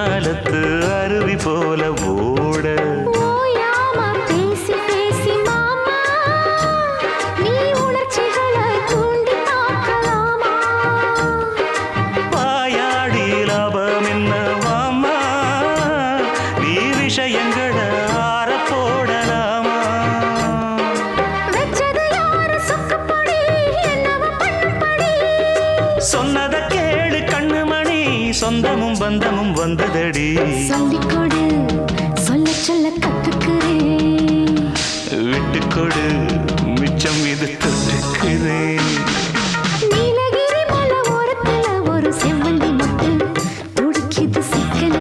குற்றாலத்து அருவி போல ஓட ஓயாம பேசி பேசி மாமா நீ உணர்ச்சிகளை தூண்டி பார்க்கலாமா வாயாடி லாபம் என்ன மாமா நீ விஷயங்களை ஆற போடலாமா வெச்சது யாரு சொக்கப்படி என்னவ பண்ணும்படி சொன்னத கேளு கண்ணுமணி சொந்தமும் பந்தமும் வந்ததடி சொல்லிக்கொடு சொல்ல சொல்ல கத்துக்கிறேன் விட்டுக்கொடு மிச்சம் இது தொட்டுக்கிறேன்